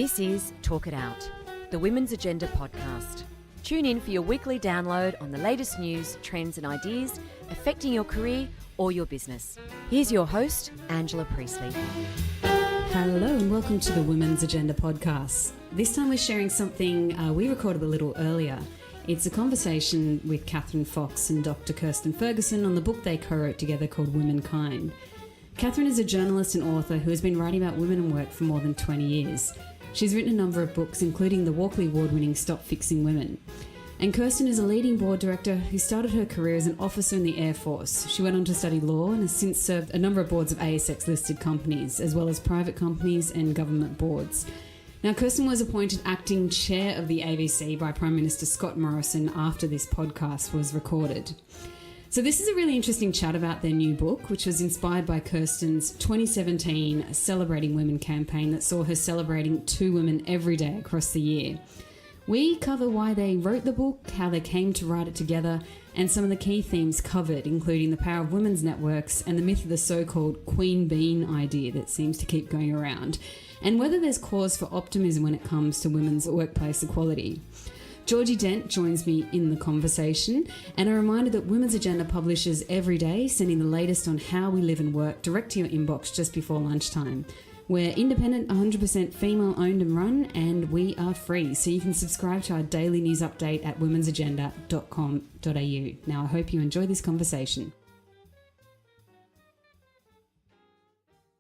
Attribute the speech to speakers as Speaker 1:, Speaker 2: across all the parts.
Speaker 1: This is Talk It Out, the Women's Agenda podcast. Tune in for your weekly download on the latest news, trends and ideas affecting your career or your business. Here's your host, Angela Priestley.
Speaker 2: Hello and welcome to the Women's Agenda podcast. This time we're sharing something we recorded a little earlier. It's a conversation with Catherine Fox and Dr. Kirstin Ferguson on the book they co-wrote together called Womankind. Catherine is a journalist and author who has been writing about women and work for more than 20 years. She's written a number of books, including the Walkley Award-winning Stop Fixing Women. And Kirstin is a leading board director who started her career as an officer in the Air Force. She went on to study law and has since served a number of boards of ASX-listed companies, as well as private companies and government boards. Now, Kirstin was appointed acting chair of the AVC by Prime Minister Scott Morrison after this podcast was recorded. So this is a really interesting chat about their new book, which was inspired by Kirstin's 2017 Celebrating Women campaign that saw her celebrating 2 women every day across the year. We cover why they wrote the book, how they came to write it together, and some of the key themes covered, including the power of women's networks and the myth of the so-called queen bean idea that seems to keep going around, and whether there's cause for optimism when it comes to women's workplace equality. Georgie Dent joins me in the conversation, and a reminder that Women's Agenda publishes every day, sending the latest on how we live and work direct to your inbox just before lunchtime. We're independent, 100% female-owned and run, and we are free, so you can subscribe to our daily news update at womensagenda.com.au. Now, I hope you enjoy this conversation.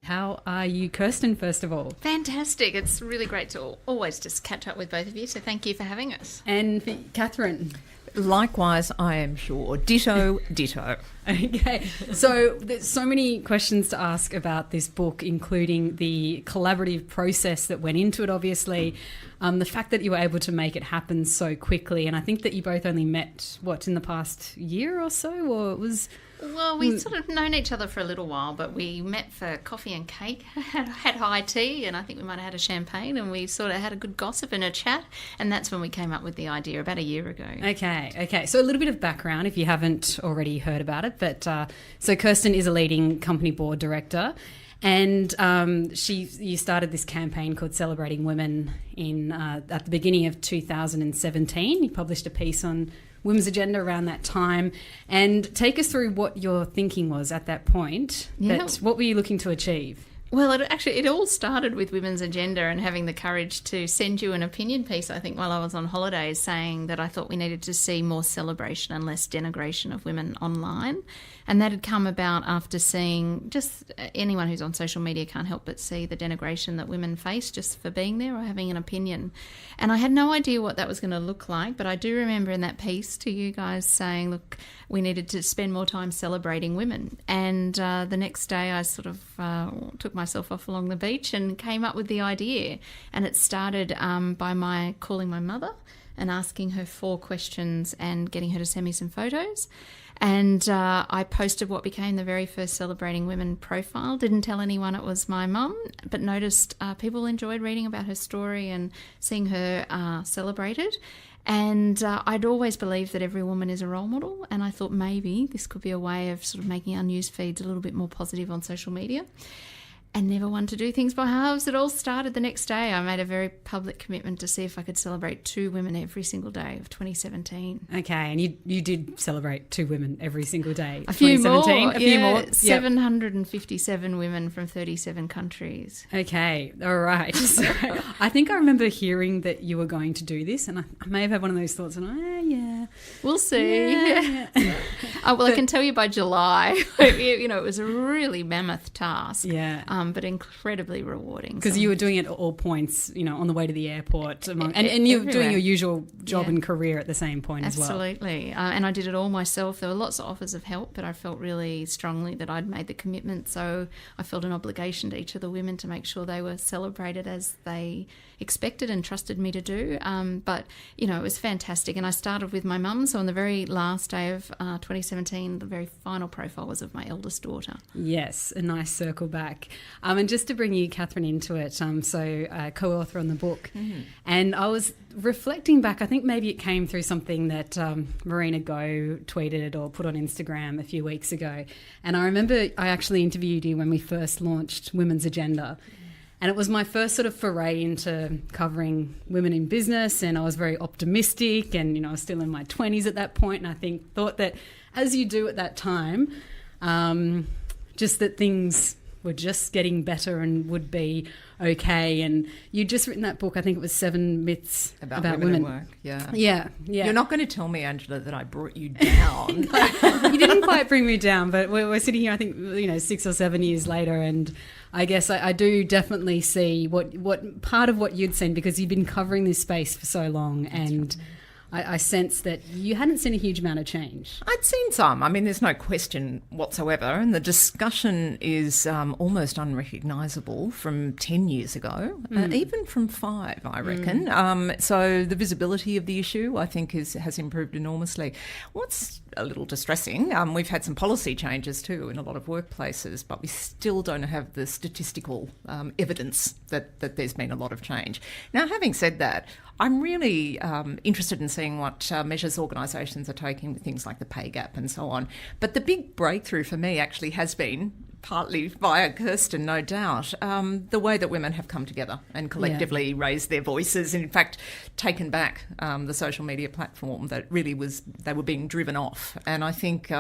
Speaker 2: How are you, Kirstin, first of all?
Speaker 3: Fantastic. It's really great to always just catch up with both of you, so thank you for having us.
Speaker 2: And for Catherine?
Speaker 4: Likewise, I am sure. Ditto, ditto.
Speaker 2: Okay, so there's so many questions to ask about this book, including the collaborative process that went into it, obviously, the fact that you were able to make it happen so quickly, and I think that you both only met, in the past year or so, or it was...
Speaker 3: Well, we'd sort of known each other for a little while, but we met for coffee and cake, had high tea, and I think we might have had a champagne, and we sort of had a good gossip and a chat, and that's when we came up with the idea about a year ago.
Speaker 2: Okay. So a little bit of background if you haven't already heard about it, but so Kirstin is a leading company board director, and you started this campaign called Celebrating Women at the beginning of 2017. You published a piece on Women's Agenda around that time, and take us through what your thinking was at that point.
Speaker 3: Yeah.
Speaker 2: What were you looking to achieve?
Speaker 3: Well, it all started with Women's Agenda and having the courage to send you an opinion piece, I think, while I was on holidays, saying that I thought we needed to see more celebration and less denigration of women online. And that had come about after seeing, just anyone who's on social media can't help but see the denigration that women face just for being there or having an opinion. And I had no idea what that was going to look like, but I do remember in that piece to you guys saying, look, we needed to spend more time celebrating women. And the next day I sort of took myself off along the beach and came up with the idea. And it started by my calling my mother and asking her 4 questions and getting her to send me some photos. And I posted what became the very first Celebrating Women profile. Didn't tell anyone it was my mum, but noticed people enjoyed reading about her story and seeing her celebrated. And I'd always believed that every woman is a role model, and I thought maybe this could be a way of sort of making our news feeds a little bit more positive on social media. And never one to do things by halves. It all started the next day. I made a very public commitment to see if I could celebrate 2 women every single day of 2017.
Speaker 2: Okay, and you did celebrate 2 women every single day.
Speaker 3: A few more.
Speaker 2: A few more.
Speaker 3: 757 women from 37 countries.
Speaker 2: Okay, all right. So I think I remember hearing that you were going to do this, and I may have had one of those thoughts, and yeah.
Speaker 3: We'll see.
Speaker 2: Yeah.
Speaker 3: I can tell you by July, it was a really mammoth task.
Speaker 2: Yeah.
Speaker 3: But incredibly rewarding.
Speaker 2: Because you were doing it at all points, on the way to the airport. And you were doing your usual job and career at the same point as well.
Speaker 3: Absolutely. And I did it all myself. There were lots of offers of help, but I felt really strongly that I'd made the commitment. So I felt an obligation to each of the women to make sure they were celebrated as they expected and trusted me to do. But, it was fantastic. And I started with my mum. So on the very last day of 2017, the very final profile was of my eldest daughter.
Speaker 2: Yes, a nice circle back. And just to bring you, Catherine, into it, so co-author on the book. Mm-hmm. And I was reflecting back, I think maybe it came through something that Marina Go tweeted or put on Instagram a few weeks ago. And I remember I actually interviewed you when we first launched Women's Agenda. And it was my first sort of foray into covering women in business, and I was very optimistic, and, you know, I was still in my 20s at that point, and I thought that, as you do at that time, just that things were just getting better and would be okay. And you'd just written that book, I think it was 7 Myths about women.
Speaker 4: At work. Yeah.
Speaker 2: Yeah.
Speaker 4: You're not going to tell me, Angela, that I brought you down.
Speaker 2: You didn't quite bring me down, but we're sitting here, I think, you know, 6 or 7 years later, and I guess I do definitely see what part of what you'd seen, because you've been covering this space for so long. And I sense that you hadn't seen a huge amount of change.
Speaker 4: I'd seen some. I mean, there's no question whatsoever. And the discussion is almost unrecognisable from 10 years ago, even from 5, I reckon. So the visibility of the issue, I think, has improved enormously. What's a little distressing, we've had some policy changes too in a lot of workplaces, but we still don't have the statistical evidence that there's been a lot of change. Now, having said that, I'm really interested in seeing what measures organisations are taking with things like the pay gap and so on. But the big breakthrough for me actually has been, partly via Kirstin, no doubt, the way that women have come together and collectively raised their voices, and in fact taken back the social media platform that really they were being driven off. And I think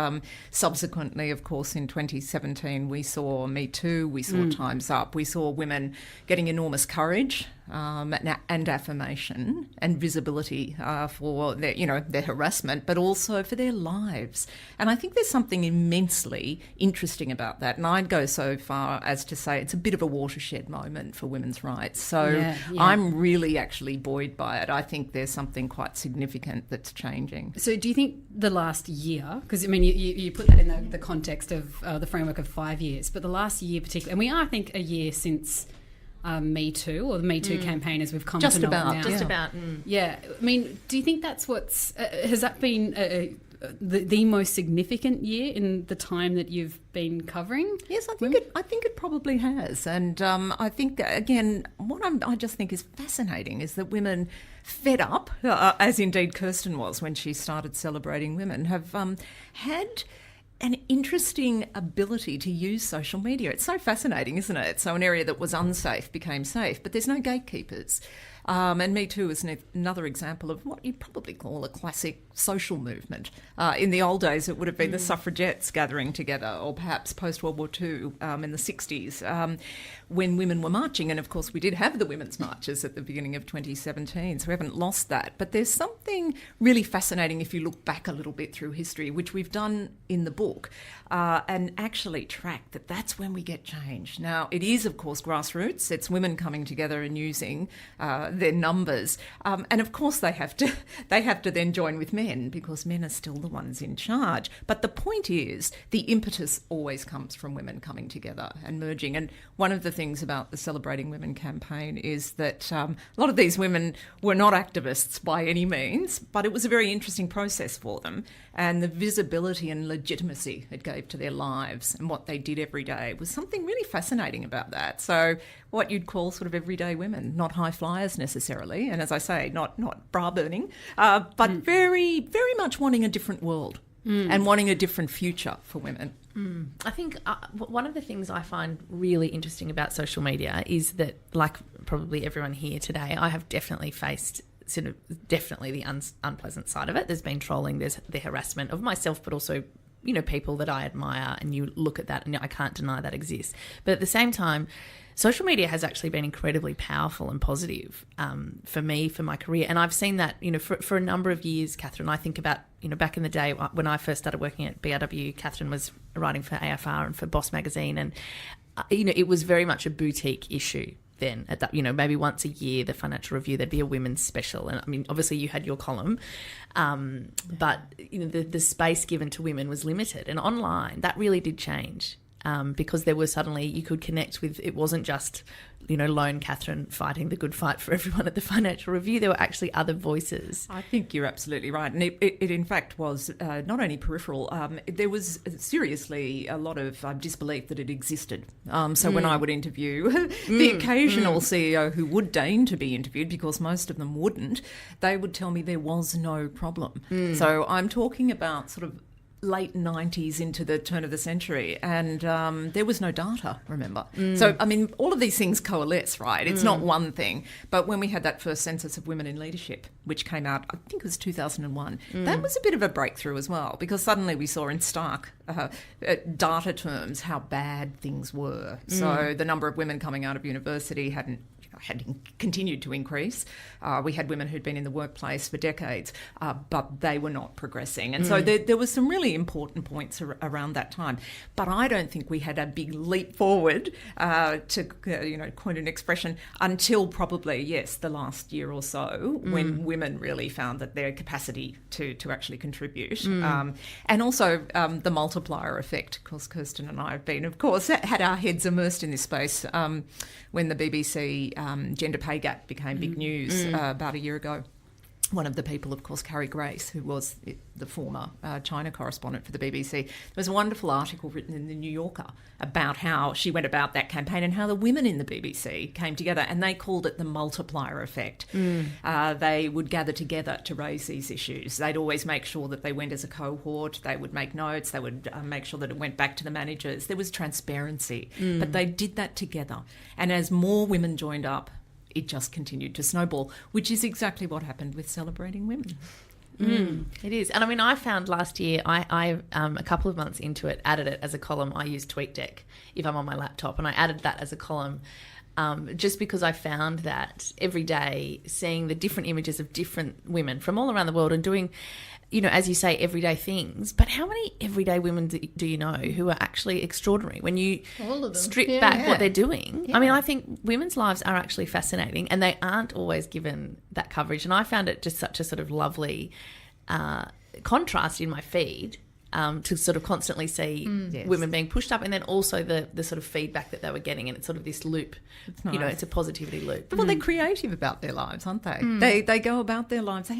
Speaker 4: subsequently, of course, in 2017 we saw Me Too, we saw Time's Up, we saw women getting enormous courage and affirmation and visibility for their harassment, but also for their lives. And I think there's something immensely interesting about that. And I'd go so far as to say it's a bit of a watershed moment for women's rights. So I'm really actually buoyed by it. I think there's something quite significant that's changing.
Speaker 2: So do you think the last year, because I mean you put that in the context of the framework of 5 years, but the last year particularly, and we are, I think, a year since Me Too, or the Me Too campaign, as we've come to know now.
Speaker 3: Just about.
Speaker 2: Yeah. I mean, do you think that's has that been the most significant year in the time that you've been covering?
Speaker 4: Yes, I think it probably has. And I think, again, what I just think is fascinating is that women fed up, as indeed Kirstin was when she started celebrating women, have had an interesting ability to use social media. It's so fascinating, isn't it? So an area that was unsafe became safe, but there's no gatekeepers. And Me Too is another example of what you'd probably call a classic social movement. In the old days, it would have been the suffragettes gathering together, or perhaps post-World War II in the 60s, when women were marching. And, of course, we did have the women's marches at the beginning of 2017, so we haven't lost that. But there's something really fascinating if you look back a little bit through history, which we've done in the book, and actually track that's when we get change. Now, it is, of course, grassroots. It's women coming together and using their numbers. And, of course, they have to then join with men, because men are still the ones in charge. But the point is, the impetus always comes from women coming together and merging. And one of the things about the Celebrating Women campaign is that a lot of these women were not activists by any means, but it was a very interesting process for them. And the visibility and legitimacy it gave to their lives and what they did every day was something really fascinating about that. So what you'd call sort of everyday women, not high flyers necessarily, and as I say, not bra burning, but very, very much wanting a different world and wanting a different future for women.
Speaker 5: I think one of the things I find really interesting about social media is that, like probably everyone here today, I have definitely faced definitely the unpleasant side of it. There's been trolling, there's the harassment of myself, but also, you know, people that I admire, and you look at that and I can't deny that exists. But at the same time, social media has actually been incredibly powerful and positive for me, for my career. And I've seen that, you know, for a number of years, Catherine. I think about, you know, back in the day when I first started working at BRW, Catherine was writing for AFR and for Boss magazine. And, you know, it was very much a boutique issue then. At that, you know, maybe once a year, the Financial Review, there'd be a women's special. And I mean, obviously you had your column, but, you know, the space given to women was limited. And online, that really did change. Because there was suddenly, you could connect with, it wasn't just, you know, lone Catherine fighting the good fight for everyone at the Financial Review. There were actually other voices.
Speaker 4: I think you're absolutely right. And it in fact was not only peripheral, there was seriously a lot of disbelief that it existed. So when I would interview the occasional CEO who would deign to be interviewed, because most of them wouldn't, they would tell me there was no problem. So I'm talking about sort of late 90s into the turn of the century, and there was no data, remember? So, I mean, all of these things coalesce, right? It's not one thing. But when we had that first census of women in leadership, which came out, I think it was 2001, that was a bit of a breakthrough as well, because suddenly we saw in stark data terms how bad things were. So the number of women coming out of university had continued to increase. We had women who'd been in the workplace for decades, but they were not progressing. And so there was some really important points around that time. But I don't think we had a big leap forward, to coin an expression, until probably, yes, the last year or so, when women really found that their capacity to actually contribute. And also the multiplier effect, because Kirstin and I have been, of course, had our heads immersed in this space when the BBC gender pay gap became big news about a year ago. One of the people, of course, Carrie Grace, who was the former China correspondent for the BBC. There was a wonderful article written in the New Yorker about how she went about that campaign and how the women in the BBC came together, and they called it the multiplier effect. They would gather together to raise these issues. They'd always make sure that they went as a cohort. They would make notes. They would make sure that it went back to the managers. There was transparency, but they did that together. And as more women joined up, it just continued to snowball, which is exactly what happened with Celebrating Women.
Speaker 5: It is. And I mean, I found last year, I a couple of months into it, added it as a column. I use TweetDeck if I'm on my laptop, and I added that as a column just because I found that every day seeing the different images of different women from all around the world and doing, as you say, everyday things. But how many everyday women do you know who are actually extraordinary when you strip back what they're doing? Yeah. I mean, I think women's lives are actually fascinating, and they aren't always given that coverage. And I found it just such a sort of lovely contrast in my feed to sort of constantly see women being pushed up, and then also the sort of feedback that they were getting, and it's sort of this loop. It's nice. It's a positivity loop.
Speaker 4: Well, they're creative about their lives, aren't they? They go about their lives.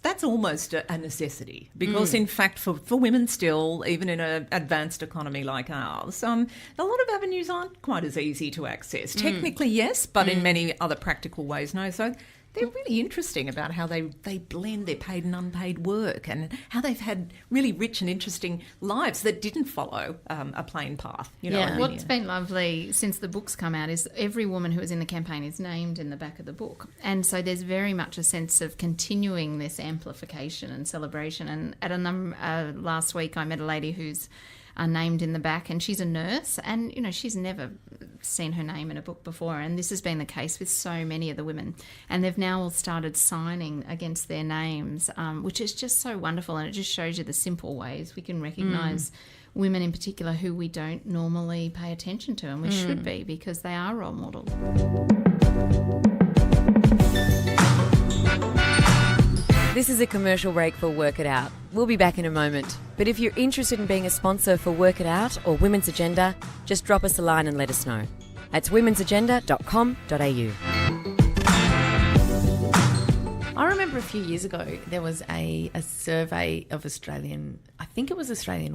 Speaker 4: That's almost a necessity, because in fact for women still, even in an advanced economy like ours, a lot of avenues aren't quite as easy to access. Technically, yes, but in many other practical ways, no. So they're really interesting about how they blend their paid and unpaid work, and how they've had really rich and interesting lives that didn't follow a plain path.
Speaker 3: What's been lovely since the book's come out is every woman who was in the campaign is named in the back of the book. And so there's very much a sense of continuing this amplification and celebration. And at last week I met a lady who's named in the back, and she's a nurse, and she's never seen her name in a book before, and this has been the case with so many of the women, and they've now all started signing against their names, which is just so wonderful, and it just shows you the simple ways we can recognise women in particular who we don't normally pay attention to, and we should be, because they are role models.
Speaker 1: This is a commercial break for Work It Out. We'll be back in a moment. But if you're interested in being a sponsor for Work It Out or Women's Agenda, just drop us a line and let us know. That's womensagenda.com.au.
Speaker 5: I remember a few years ago there was a survey of Australian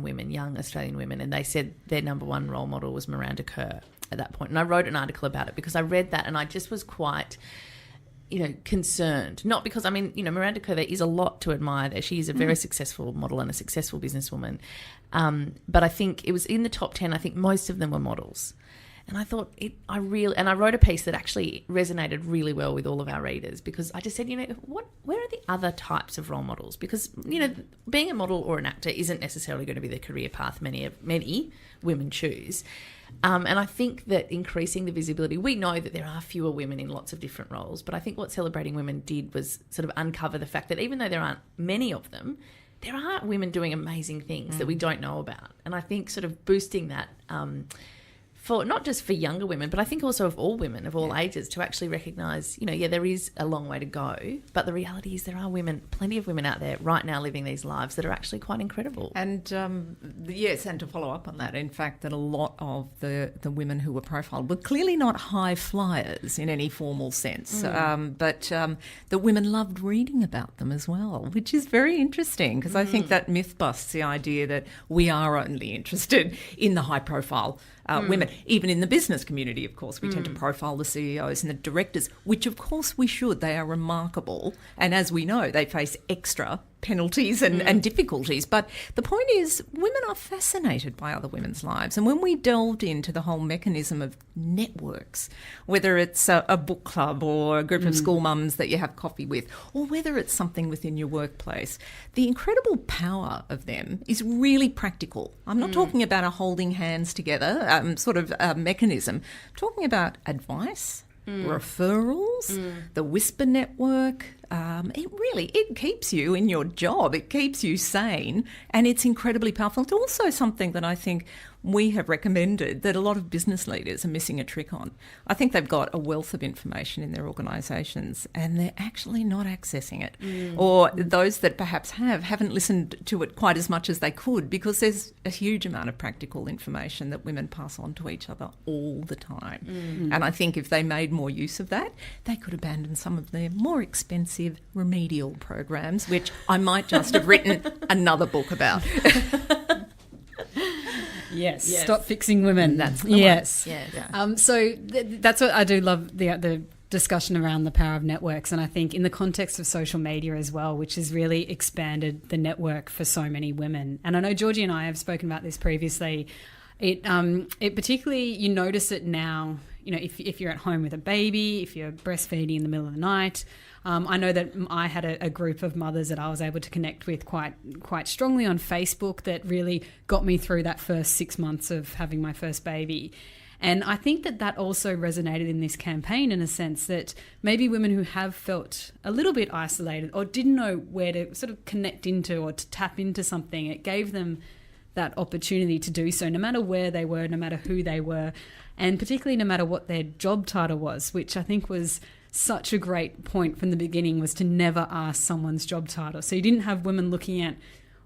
Speaker 5: women, young Australian women, and they said their number one role model was Miranda Kerr at that point. And I wrote an article about it because I read that and I just was quite concerned. Not because, Miranda Kerr, there is a lot to admire there. She is a very successful model and a successful businesswoman. But I think it was in the top 10, I think most of them were models. And I thought, I wrote a piece that actually resonated really well with all of our readers, because I just said, where are the other types of role models? Because, being a model or an actor isn't necessarily going to be the career path many women choose. And I think that increasing the visibility, we know that there are fewer women in lots of different roles, but I think what Celebrating Women did was sort of uncover the fact that even though there aren't many of them, there are women doing amazing things that we don't know about. And I think sort of boosting that for not just for younger women, but I think also of all women of all ages, to actually recognise, there is a long way to go, but the reality is there are plenty of women out there right now living these lives that are actually quite incredible.
Speaker 4: And yes, and to follow up on that, in fact, that a lot of the women who were profiled were clearly not high flyers in any formal sense, but the women loved reading about them as well, which is very interesting, because I think that myth busts the idea that we are only interested in the high profile women. Even in the business community, of course, we tend to profile the CEOs and the directors, which of course we should. They are remarkable. And as we know, they face extra penalties and difficulties. But the point is, women are fascinated by other women's lives. And when we delved into the whole mechanism of networks, whether it's a book club or a group of school mums that you have coffee with, or whether it's something within your workplace, the incredible power of them is really practical. I'm not talking about a holding hands together sort of mechanism. I'm talking about advice, referrals, the whisper network. It keeps you in your job. It keeps you sane, and it's incredibly powerful. It's also something that I think we have recommended that a lot of business leaders are missing a trick on. I think they've got a wealth of information in their organisations and they're actually not accessing it. Or those that perhaps haven't listened to it quite as much as they could, because there's a huge amount of practical information that women pass on to each other all the time. And I think if they made more use of that, they could abandon some of their more expensive remedial programs, which I might just have written another book about.
Speaker 2: Yes. Stop fixing women.
Speaker 5: That's the
Speaker 2: yes.
Speaker 5: one. Yeah.
Speaker 2: So that's what I do love, the discussion around the power of networks. And I think in the context of social media as well, which has really expanded the network for so many women. And I know Georgie and I have spoken about this previously. It particularly, you notice it now, if you're at home with a baby, if you're breastfeeding in the middle of the night. I know that I had a group of mothers that I was able to connect with quite strongly on Facebook that really got me through that first 6 months of having my first baby. And I think that also resonated in this campaign in a sense that maybe women who have felt a little bit isolated or didn't know where to sort of connect into or to tap into something, it gave them that opportunity to do so, no matter where they were, no matter who they were, and particularly no matter what their job title was, which I think was such a great point from the beginning, was to never ask someone's job title. So you didn't have women looking at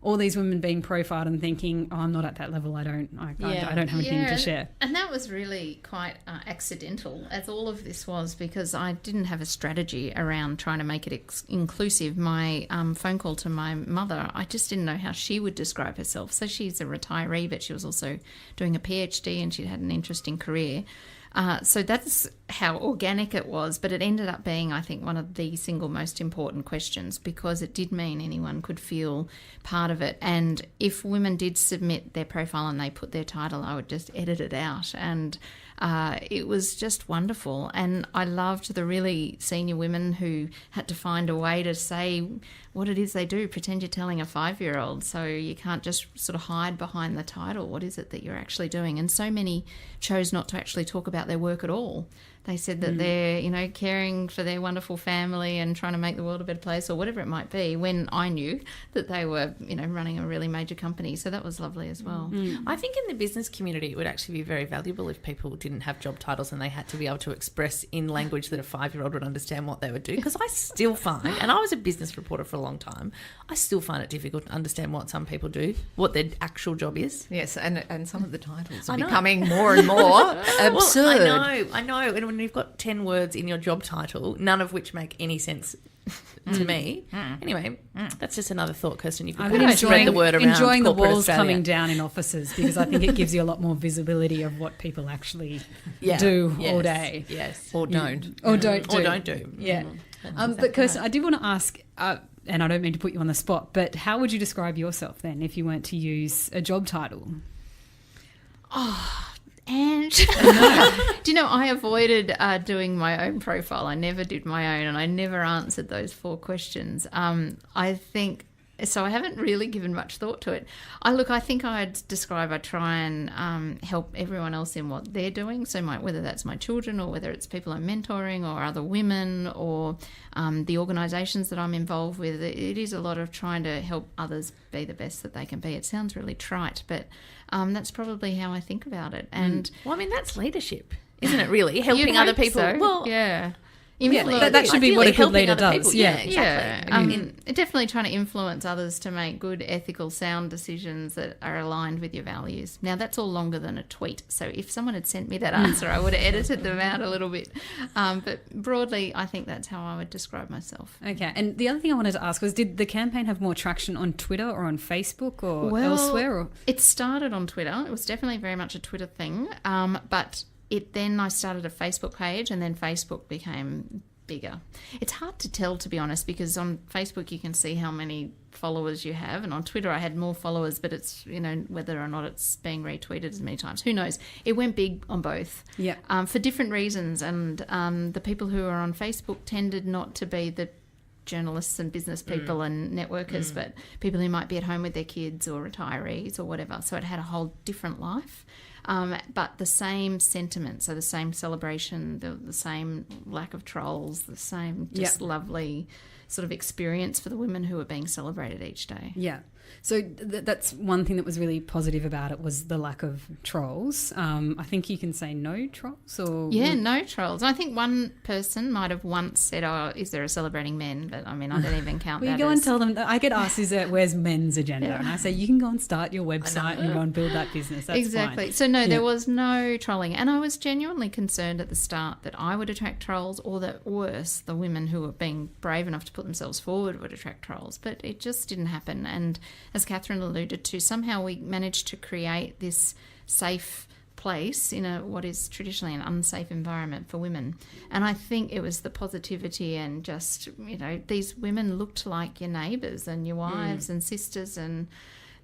Speaker 2: all these women being profiled and thinking, oh, I'm not at that level, I don't have anything to share.
Speaker 3: And that was really quite accidental, as all of this was, because I didn't have a strategy around trying to make it inclusive. My phone call to my mother, I just didn't know how she would describe herself. So she's a retiree, but she was also doing a PhD and she'd had an interesting career. So that's how organic it was, but it ended up being, I think, one of the single most important questions, because it did mean anyone could feel part of it. And if women did submit their profile and they put their title, I would just edit it out. And it was just wonderful. And I loved the really senior women who had to find a way to say what it is they do. Pretend you're telling a 5-year-old, so you can't just sort of hide behind the title. What is it that you're actually doing? And so many chose not to actually talk about their work at all. They said that they're, caring for their wonderful family and trying to make the world a better place or whatever it might be, when I knew that they were, running a really major company. So that was lovely as well.
Speaker 5: I think in the business community it would actually be very valuable if people didn't have job titles and they had to be able to express in language that a 5-year-old would understand what they would do. Because I still find, and I was a business reporter for a long time, I still find it difficult to understand what some people do, what their actual job is.
Speaker 4: Yes, and some of the titles are becoming more and more absurd.
Speaker 5: Well, I know. And when you've got 10 words in your job title, none of which make any sense to me. Anyway, that's just another thought, Kirstin. You could spread the word around.
Speaker 2: Enjoying the walls
Speaker 5: Australia
Speaker 2: coming down in offices, because I think it gives you a lot more visibility of what people actually do all day.
Speaker 5: Yes.
Speaker 4: Or don't.
Speaker 2: Or don't do.
Speaker 5: Or don't do.
Speaker 2: Yeah. But Kirstin, I did want to ask, and I don't mean to put you on the spot, but how would you describe yourself then if you weren't to use a job title?
Speaker 3: And do you know, I avoided doing my own profile. I never did my own, and I never answered those 4 questions. I think so. I haven't really given much thought to it. I think I try and help everyone else in what they're doing. So whether that's my children or whether it's people I'm mentoring or other women or the organisations that I'm involved with, it is a lot of trying to help others be the best that they can be. It sounds really trite, but that's probably how I think about it. And
Speaker 5: well, I mean, that's leadership, isn't it? Really, helping other people.
Speaker 3: So.
Speaker 5: Well,
Speaker 3: yeah.
Speaker 2: That should be what a good leader does.
Speaker 5: Yeah, exactly.
Speaker 3: I mean, definitely trying to influence others to make good, ethical, sound decisions that are aligned with your values. Now, that's all longer than a tweet. So if someone had sent me that answer, I would have edited them out a little bit. But broadly, I think that's how I would describe myself.
Speaker 2: Okay. And the other thing I wanted to ask was, did the campaign have more traction on Twitter or on Facebook or elsewhere? Or?
Speaker 3: It started on Twitter. It was definitely very much a Twitter thing. But then I started a Facebook page, and then Facebook became bigger. It's hard to tell, to be honest, because on Facebook you can see how many followers you have, and on Twitter I had more followers, but it's, whether or not it's being retweeted as many times, who knows. It went big on both, for different reasons, and the people who are on Facebook tended not to be the journalists and business people and networkers, but people who might be at home with their kids or retirees or whatever. So it had a whole different life. But the same sentiment, so the same celebration, the same lack of trolls, the same just lovely sort of experience for the women who were being celebrated each day.
Speaker 2: Yeah. So that's one thing that was really positive about it, was the lack of trolls. I think you can say no trolls, or
Speaker 3: no trolls. I think one person might have once said, "Oh, is there a celebrating men?" But I mean, I don't even count
Speaker 2: well,
Speaker 3: that.
Speaker 2: You go and tell them. I get asked, "Where's men's agenda?" And I say, "You can go and start your website and go and build that business." That's
Speaker 3: exactly.
Speaker 2: fine.
Speaker 3: So no, there was no trolling, and I was genuinely concerned at the start that I would attract trolls, or that worse, the women who were being brave enough to put themselves forward would attract trolls. But it just didn't happen, and as Catherine alluded to, somehow we managed to create this safe place in what is traditionally an unsafe environment for women. And I think it was the positivity and just, these women looked like your neighbours and your wives and sisters, and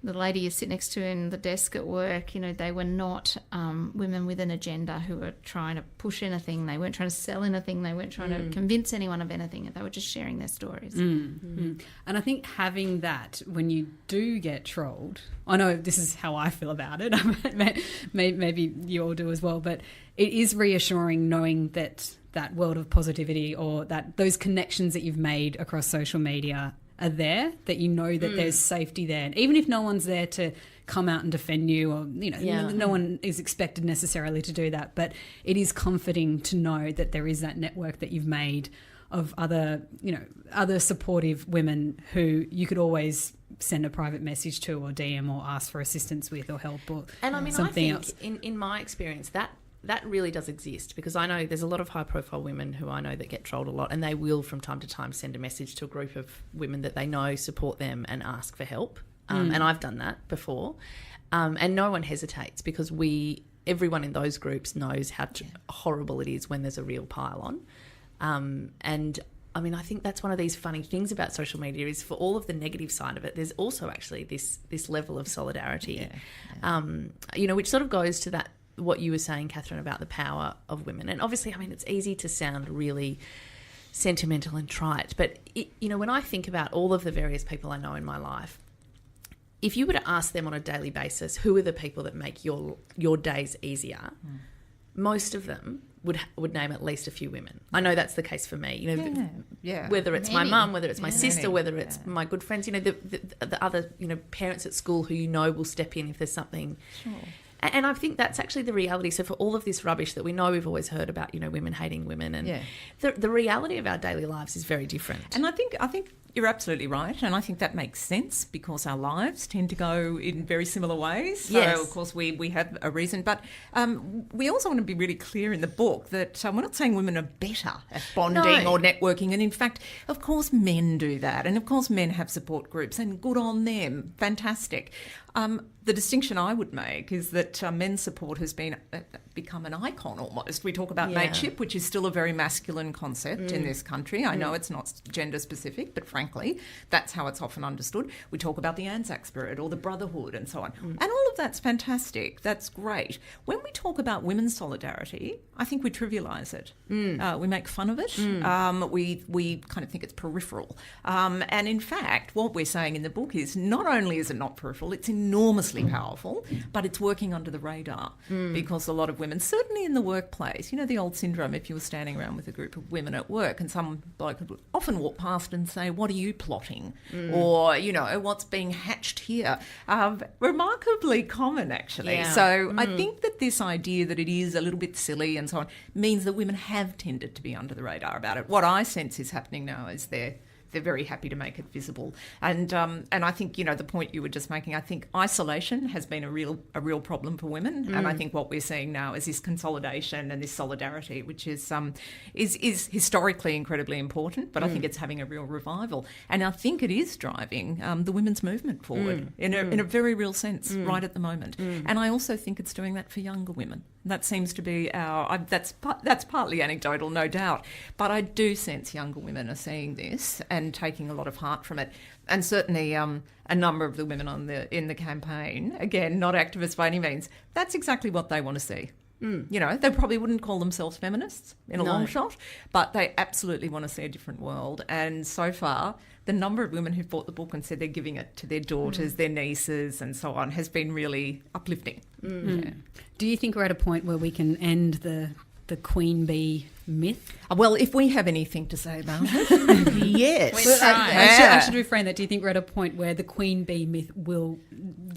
Speaker 3: the lady you sit next to in the desk at work, they were not women with an agenda who were trying to push anything. They weren't trying to sell anything. They weren't trying to convince anyone of anything. They were just sharing their stories.
Speaker 2: And I think having that, when you do get trolled, I know this is how I feel about it. Maybe you all do as well, but it is reassuring knowing that that world of positivity, or that those connections that you've made across social media are there, that that there's safety there. And even if no one's there to come out and defend you, or, no one is expected necessarily to do that, but it is comforting to know that there is that network that you've made of other supportive women who you could always send a private message to, or DM, or ask for assistance with, or help, or
Speaker 5: and I mean,
Speaker 2: something
Speaker 5: I think
Speaker 2: else.
Speaker 5: In my experience, that really does exist, because I know there's a lot of high-profile women who I know that get trolled a lot, and they will from time to time send a message to a group of women that they know support them and ask for help. And I've done that before. And no one hesitates, because everyone in those groups knows how horrible it is when there's a real pile on. And I mean, I think that's one of these funny things about social media, is for all of the negative side of it, there's also actually this level of solidarity, which sort of goes to that, what you were saying, Catherine, about the power of women. And obviously, I mean, it's easy to sound really sentimental and trite, but when I think about all of the various people I know in my life, if you were to ask them on a daily basis, who are the people that make your days easier, most of them would name at least a few women. I know that's the case for me. Whether it's my mum, whether it's my sister, whether it's my good friends, the other parents at school who will step in if there's something.
Speaker 4: Sure.
Speaker 5: And I think that's actually the reality. So for all of this rubbish that we know we've always heard about, women hating women, and the reality of our daily lives is very different.
Speaker 4: And I think you're absolutely right, and I think that makes sense, because our lives tend to go in very similar ways. So, of course, we have a reason. But we also want to be really clear in the book that we're not saying women are better at bonding or networking. And, in fact, of course, men do that. And, of course, men have support groups, and good on them. Fantastic. The distinction I would make is that men's support has become an icon almost. We talk about mateship, which is still a very masculine concept in this country. I know it's not gender specific, but frankly, that's how it's often understood. We talk about the Anzac spirit or the brotherhood and so on. And all of that's fantastic. That's great. When we talk about women's solidarity, I think we trivialise it. We make fun of it. We kind of think it's peripheral. And in fact, what we're saying in the book is not only is it not peripheral, it's enormously powerful, but it's working under the radar, because a lot of women, certainly in the workplace, the old syndrome, if you were standing around with a group of women at work and some bloke would often walk past and say, "What are you plotting?" Or, "What's being hatched here?" Remarkably common, actually.
Speaker 5: Yeah.
Speaker 4: So I think that this idea that it is a little bit silly and so on means that women have tended to be under the radar about it. What I sense is happening now is they're they're very happy to make it visible. And I think, the point you were just making, I think isolation has been a real problem for women. And I think what we're seeing now is this consolidation and this solidarity, which is historically incredibly important, but I think it's having a real revival. And I think it is driving the women's movement forward in a very real sense right at the moment. And I also think it's doing that for younger women. That seems to be that's partly anecdotal, no doubt, but I do sense younger women are seeing this and taking a lot of heart from it. And certainly a number of the women in the campaign, again, not activists by any means, that's exactly what they want to see. They probably wouldn't call themselves feminists in a long shot, but they absolutely want to see a different world. And so far, the number of women who've bought the book and said they're giving it to their daughters, their nieces and so on has been really uplifting. Yeah.
Speaker 2: Do you think we're at a point where we can end the queen bee myth?
Speaker 4: Well, if we have anything to say about it, yes.
Speaker 2: I should reframe that. Do you think we're at a point where the queen bee myth will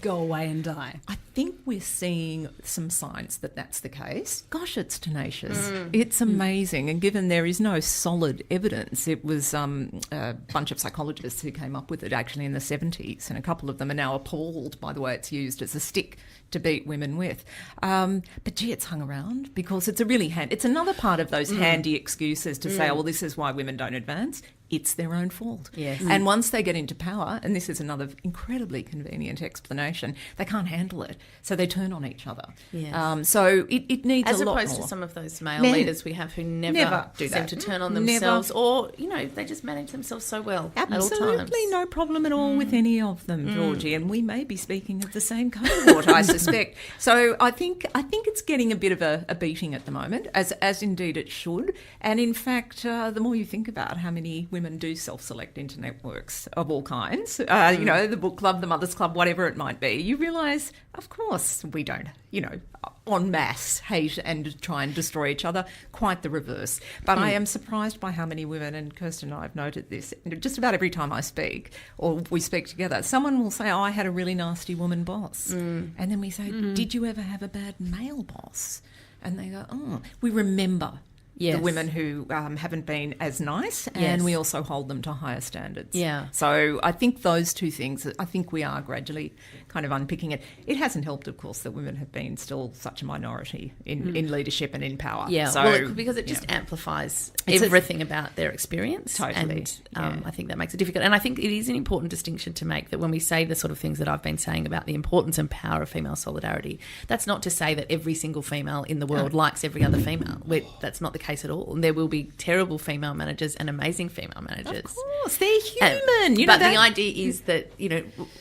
Speaker 2: go away and die?
Speaker 4: I think we're seeing some signs that that's the case. Gosh, it's tenacious. It's amazing. And given there is no solid evidence, it was a bunch of psychologists who came up with it actually in the 70s, and a couple of them are now appalled by the way it's used as a stick to beat women with. But gee, it's hung around because it's it's another part of those handy excuses to say, oh, well, this is why women don't advance. It's their own fault.
Speaker 5: Yes.
Speaker 4: And once they get into power, and this is another incredibly convenient explanation, they can't handle it. So they turn on each other.
Speaker 5: Yes.
Speaker 4: So it needs
Speaker 5: as
Speaker 4: a lot more.
Speaker 5: As opposed to some of those male leaders we have who never
Speaker 4: do
Speaker 5: seem
Speaker 4: that.
Speaker 5: to turn on themselves or, they just manage themselves so well at all times.
Speaker 4: Absolutely no problem at all with any of them, Georgie. And we may be speaking of the same cohort, I suspect. So I think it's getting a bit of a beating at the moment, as indeed it should. And in fact, the more you think about how many women do self-select into networks of all kinds, the book club, the mother's club, whatever it might be, you realise, of course, we don't, en masse hate and try and destroy each other. Quite the reverse. But I am surprised by how many women, and Kirstin and I have noted this, just about every time I speak or we speak together, someone will say, oh, I had a really nasty woman boss. And then we say, did you ever have a bad male boss? And they go, oh, we remember the women who haven't been as nice, and we also hold them to higher standards.
Speaker 5: Yeah.
Speaker 4: So I think those two things, I think we are gradually kind of unpicking it. It hasn't helped, of course, that women have been still such a minority in leadership and in power.
Speaker 5: Yeah,
Speaker 4: so,
Speaker 5: because it just amplifies everything about their experience.
Speaker 4: Totally.
Speaker 5: And I think that makes it difficult. And I think it is an important distinction to make that when we say the sort of things that I've been saying about the importance and power of female solidarity, that's not to say that every single female in the world likes every other female. That's not the case at all. And there will be terrible female managers and amazing female managers.
Speaker 4: Of course, they're human.
Speaker 5: But the idea is that,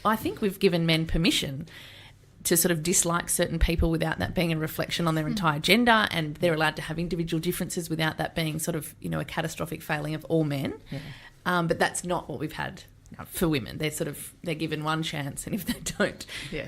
Speaker 5: I think we've given men permission to sort of dislike certain people without that being a reflection on their entire gender, and they're allowed to have individual differences without that being sort of, a catastrophic failing of all men. Yeah. But that's not what we've had for women. They're given one chance, and if they don't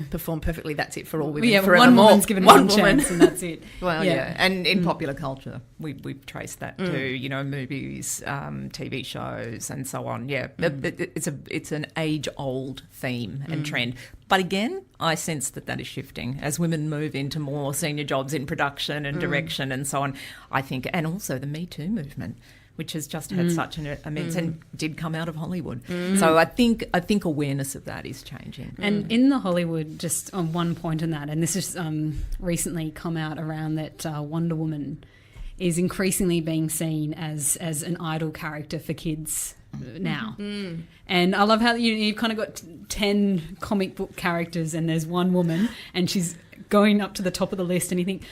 Speaker 5: perform perfectly, that's it for all women.
Speaker 2: Yeah, one woman's given one chance, and that's it.
Speaker 4: Well, and in popular culture, we've traced that too. Movies, TV shows, and so on. Yeah, it's an age-old theme and trend. But again, I sense that is shifting as women move into more senior jobs in production and direction and so on. I think, and also the Me Too movement, which has just had such an immense and did come out of Hollywood. So I think awareness of that is changing.
Speaker 2: And in the Hollywood, just on one point on that, and this has recently come out around that Wonder Woman is increasingly being seen as an idol character for kids now. And I love how you've kind of got 10 comic book characters and there's one woman and she's going up to the top of the list, and you think,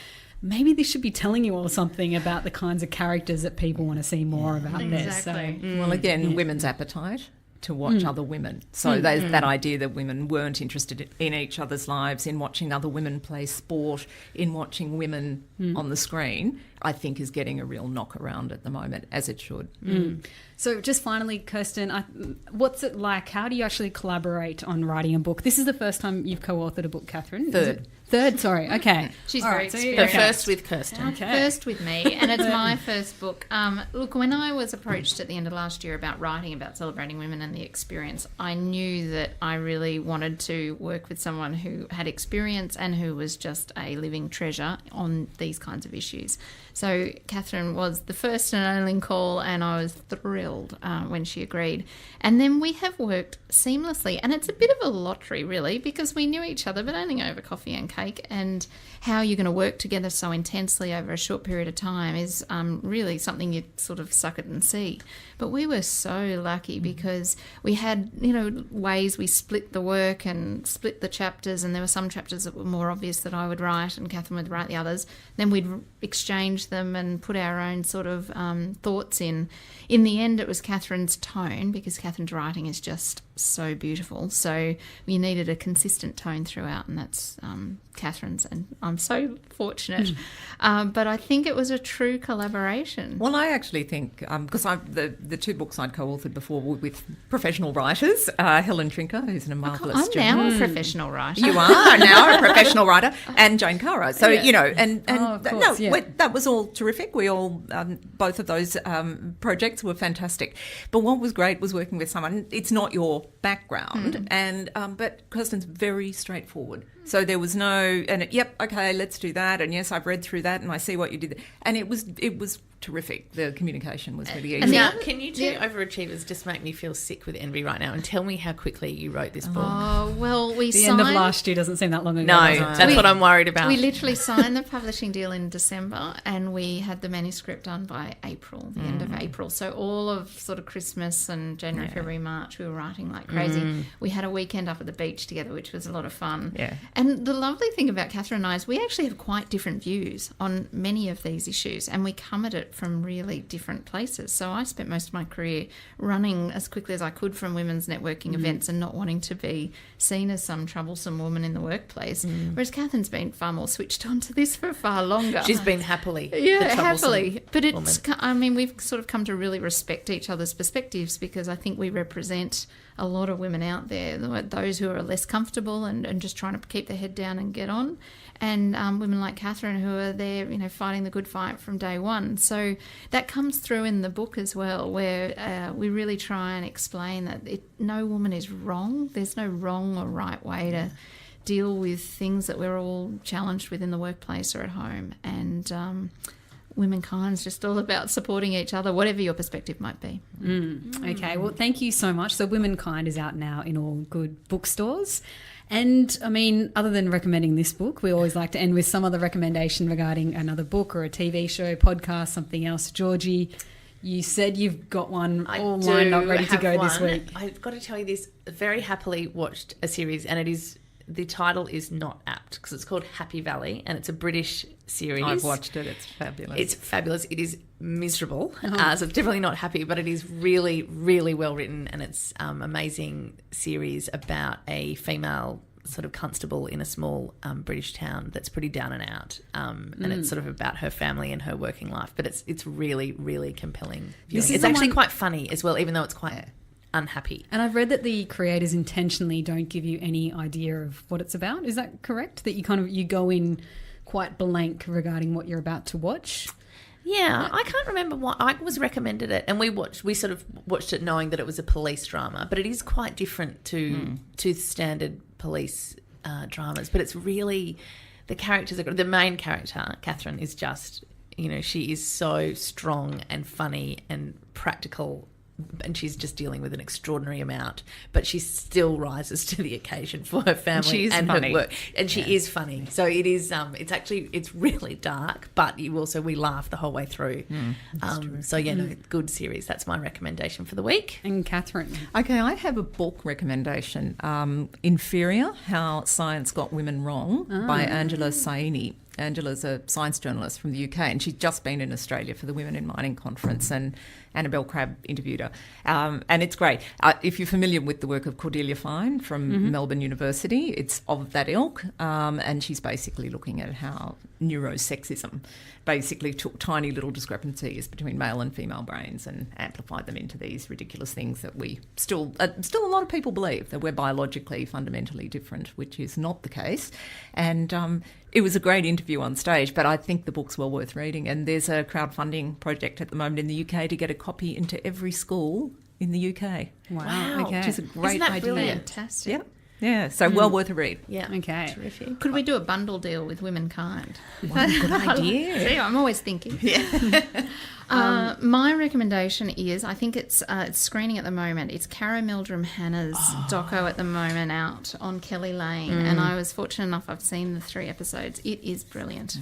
Speaker 2: maybe this should be telling you all something about the kinds of characters that people want to see more about.
Speaker 3: Exactly.
Speaker 2: This. So,
Speaker 4: well, again, women's appetite to watch other women. So that idea that women weren't interested in each other's lives, in watching other women play sport, in watching women on the screen, I think is getting a real knock around at the moment, as it should.
Speaker 2: So just finally, Kirstin, what's it like? How do you actually collaborate on writing a book? This is the first time you've co-authored a book, Catherine. Third, sorry. Okay.
Speaker 3: She's
Speaker 2: all
Speaker 3: very
Speaker 2: right, so
Speaker 3: experienced.
Speaker 5: First with Kirstin.
Speaker 2: Okay.
Speaker 3: First with me, and it's my first book. Look, when I was approached at the end of last year about writing about celebrating women and the experience, I knew that I really wanted to work with someone who had experience and who was just a living treasure on these kinds of issues. So Catherine was the first and only call, and I was thrilled when she agreed. And then we have worked seamlessly, and it's a bit of a lottery, really, because we knew each other, but only over coffee and cake. And how you're going to work together so intensely over a short period of time is really something you sort of suck it and see. But we were so lucky because we had, ways we split the work and split the chapters, and there were some chapters that were more obvious that I would write and Catherine would write the others. Then we'd exchange them and put our own sort of thoughts in. In the end, it was Catherine's tone, because Catherine's writing is just so beautiful. So we needed a consistent tone throughout, and that's Catherine's, and I'm so fortunate. But I think it was a true collaboration.
Speaker 4: Well, I actually think, because the two books I'd co-authored before were with professional writers, Helen Trinker, who's a marvellous
Speaker 3: I'm now a professional writer.
Speaker 4: You are now a professional writer, and Jane Cara. So,
Speaker 2: course,
Speaker 4: that was all terrific. We all, both of those projects were fantastic. But what was great was working with someone, it's not your background, but Kirstin's very straightforward. So there was no, okay, let's do that. And yes, I've read through that and I see what you did. And it was terrific. The communication was really easy.
Speaker 5: Now, can you two overachievers just make me feel sick with envy right now and tell me how quickly you wrote this book?
Speaker 3: Oh, well,
Speaker 2: the end of last year doesn't seem that long ago.
Speaker 5: No, that's what I'm worried about.
Speaker 3: We literally signed the publishing deal in December, and we had the manuscript done by April, the end of April. So all of sort of Christmas and January, February, March, we were writing like crazy. We had a weekend up at the beach together, which was a lot of fun.
Speaker 4: Yeah.
Speaker 3: And the lovely thing about Catherine and I is we actually have quite different views on many of these issues, and we come at it from really different places. So I spent most of my career running as quickly as I could from women's networking events and not wanting to be seen as some troublesome woman in the workplace, whereas Catherine's been far more switched on to this for far longer.
Speaker 5: She's been happily.
Speaker 3: But it's,
Speaker 5: woman.
Speaker 3: we've sort of come to really respect each other's perspectives, because I think we represent a lot of women out there, those who are less comfortable and just trying to keep their head down and get on, and women like Catherine who are there, fighting the good fight from day one. So that comes through in the book as well, where we really try and explain that no woman is wrong. There's no wrong or right way to deal with things that we're all challenged with in the workplace or at home. And womankind's just all about supporting each other, whatever your perspective might be.
Speaker 2: Okay, well, thank you so much. So Womankind is out now in all good bookstores. And, other than recommending this book, we always like to end with some other recommendation regarding another book or a TV show, podcast, something else. Georgie, you said you've got one all lined up, ready to go this week.
Speaker 5: I've got to tell you this, very happily watched a series, and the title is not apt, because it's called Happy Valley, and it's a British series.
Speaker 4: I've watched it. It's fabulous.
Speaker 5: It's fabulous. It is miserable, so it's definitely not happy, but it is really, really well written, and it's amazing series about a female sort of constable in a small British town that's pretty down and out, and it's sort of about her family and her working life, but it's really, really compelling. It's actually quite funny as well, even though it's quite unhappy.
Speaker 2: And I've read that the creators intentionally don't give you any idea of what it's about. Is that correct? That you go in quite blank regarding what you're about to watch?
Speaker 5: Yeah, I can't remember what I was recommended it, and we sort of watched it knowing that it was a police drama, but it is quite different to standard police dramas. But it's really, the characters are, the main character, Catherine, is just, she is so strong and funny and practical, and she's just dealing with an extraordinary amount, but she still rises to the occasion for her family and her work. And she is funny. So it is, it's really dark, but we laugh the whole way through. Good series. That's my recommendation for the week.
Speaker 2: And Catherine?
Speaker 4: Okay, I have a book recommendation, Inferior, How Science Got Women Wrong, by Angela Saini. Angela's a science journalist from the UK, and she's just been in Australia for the Women in Mining Conference, and Annabelle Crabb interviewed her. And it's great. If you're familiar with the work of Cordelia Fine from Melbourne University, it's of that ilk, and she's basically looking at how neurosexism basically took tiny little discrepancies between male and female brains and amplified them into these ridiculous things that we still a lot of people believe, that we're biologically fundamentally different, which is not the case. And it was a great interview on stage, but I think the book's well worth reading. And there's a crowdfunding project at the moment in the UK to get a copy into every school in the UK.
Speaker 2: Wow. Okay.
Speaker 4: Which is a great
Speaker 3: Isn't that
Speaker 4: idea.
Speaker 3: brilliant? Fantastic.
Speaker 4: Yep. Yeah, so well worth a read.
Speaker 5: Yeah.
Speaker 2: Okay.
Speaker 5: Terrific.
Speaker 3: Could we do a bundle deal with Womankind?
Speaker 4: What a good idea.
Speaker 3: See, I'm always thinking. My recommendation is, I think it's screening at the moment. It's Cara Meldrum Hanna's doco at the moment out on Kelly Lane, and I was fortunate enough, I've seen the 3 episodes. It is brilliant.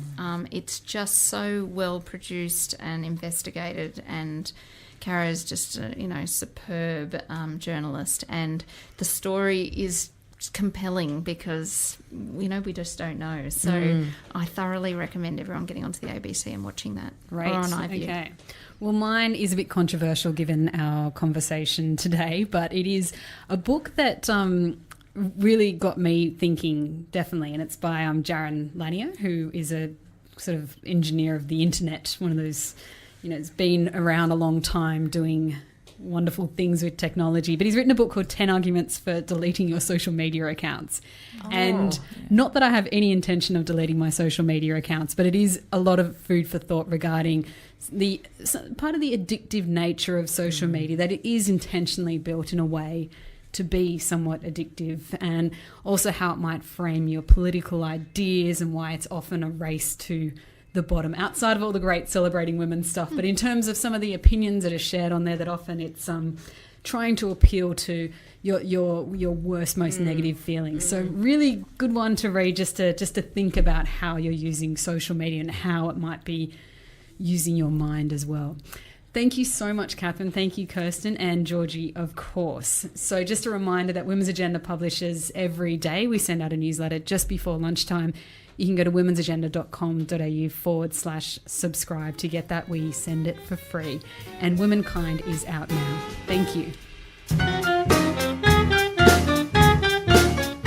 Speaker 3: It's just so well produced and investigated, and Cara's just a superb journalist, and the story is compelling because we just don't know. So I thoroughly recommend everyone getting onto the ABC and watching that.
Speaker 2: Great.
Speaker 3: Or on iView.
Speaker 2: Okay. Well, mine is a bit controversial given our conversation today, but it is a book that really got me thinking, definitely, and it's by Jaron Lanier, who is a sort of engineer of the internet, one of those, has been around a long time doing wonderful things with technology, but he's written a book called 10 Arguments for Deleting Your Social Media Accounts. Not that I have any intention of deleting my social media accounts, but it is a lot of food for thought regarding the part of the addictive nature of social media, that it is intentionally built in a way to be somewhat addictive, and also how it might frame your political ideas and why it's often a race to the bottom, outside of all the great celebrating women stuff. But in terms of some of the opinions that are shared on there, that often it's trying to appeal to your worst, most negative feelings. So really good one to read, just to think about how you're using social media and how it might be using your mind as well. Thank you so much, Catherine. Thank you, Kirstin, and Georgie, of course. So just a reminder that Women's Agenda publishes every day. We send out a newsletter just before lunchtime. You can go to womensagenda.com.au/subscribe to get that. We send it for free. And Womankind is out now. Thank you.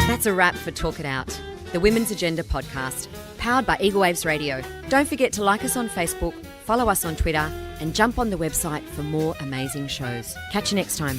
Speaker 1: That's a wrap for Talk It Out, the Women's Agenda podcast, powered by Eagle Waves Radio. Don't forget to like us on Facebook, follow us on Twitter, and jump on the website for more amazing shows. Catch you next time.